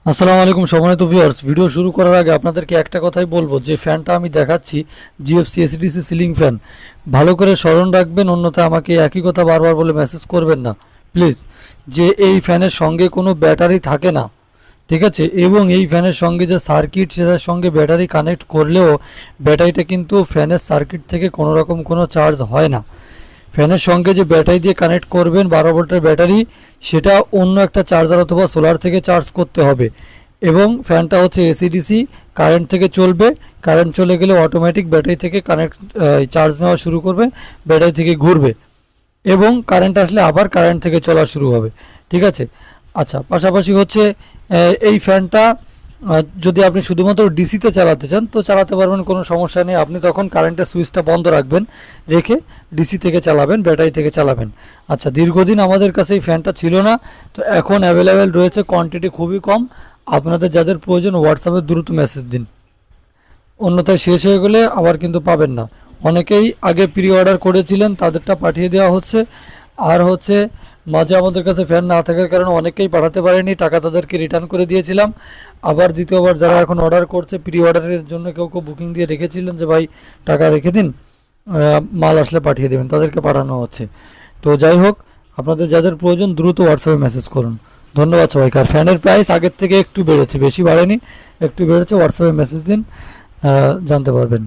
আসসালামু আলাইকুম সম্মানিত ভিউয়ার্স, ভিডিও শুরু করার আগে আপনাদেরকে একটা কথাই বলবো যে ফ্যানটা আমি দেখাচ্ছি জিএফসি এসিডিসি সিলিং ফ্যান, ভালো করে স্মরণ রাখবেন, অন্যথায় আমাকে একই কথা বারবার বলে মেসেজ করবেন না প্লিজ। যে এই ফ্যানের সঙ্গে কোনো ব্যাটারি থাকে না, ঠিক আছে, এবং এই ফ্যানের সঙ্গে যে সার্কিট সেটার সঙ্গে ব্যাটারি কানেক্ট করলেও ব্যাটারিটা কিন্তু ফ্যানের সার্কিট থেকে কোনো রকম কোনো চার্জ হয় না। ফ্যানের সঙ্গে যে ব্যাটারি দিয়ে কানেক্ট করবেন 12 ভোল্টের ব্যাটারি, সেটা অন্য একটা চার্জার অথবা সোলার থেকে চার্জ করতে হবে। এবং ফ্যানটা হচ্ছে এসিডিসি, কারেন্ট থেকে চলবে। কারেন্ট চলে গেলে অটোমেটিক ব্যাটারি থেকে কানেক্ট চার্জ নেওয়া শুরু করবে, ব্যাটারি থেকে ঘুরবে এবং কারেন্ট আসলে আবার কারেন্ট থেকে চলা শুরু হবে, ঠিক আছে। আচ্ছা, পাশাপাশি হচ্ছে এই ফ্যানটা যদি আপনি শুধুমাত্র ডিসিতে চালাতে চান তো চালাতে পারবেন, কোনো সমস্যা নেই। আপনি তখন কারেন্টের সুইচটা বন্ধ রাখবেন, রেখে ডিসি থেকে চালাবেন, ব্যাটারি থেকে চালাবেন। আচ্ছা, দীর্ঘদিন আমাদের কাছে এই ফ্যানটা ছিল না, তো এখন অ্যাভেলেবেল রয়েছে, কোয়ান্টিটি খুবই কম। আপনাদের যাদের প্রয়োজন হোয়াটসঅ্যাপে দ্রুত মেসেজ দিন, অন্যথায় শেষ হয়ে গেলে আবার কিন্তু পাবেন না। অনেকেই আগে প্রি অর্ডার করেছিলেন, তাদেরটা পাঠিয়ে দেওয়া হচ্ছে। আর হচ্ছে মাঝে আমাদের কাছে ফ্যান না থাকার কারণে অনেকেই পাঠাতে পারেনি, টাকা তাদেরকে রিটার্ন করে দিয়েছিলাম। আবার দ্বিতীয়বার যারা এখন অর্ডার করছে, প্রি অর্ডারের জন্য কেউ কেউ বুকিং দিয়ে রেখেছিলেন যে ভাই টাকা রেখে দিন, মাল আসলে পাঠিয়ে দেবেন, তাদেরকে পাঠানো হচ্ছে। তো যাই হোক, আপনাদের যাদের প্রয়োজন দ্রুত হোয়াটসঅ্যাপে মেসেজ করুন। ধন্যবাদ সবাইকে। আর ফ্যানের প্রাইস আগের থেকে একটু বেড়েছে, বেশি বাড়েনি, একটু বেড়েছে। হোয়াটসঅ্যাপে মেসেজ দিন, জানতে পারবেন।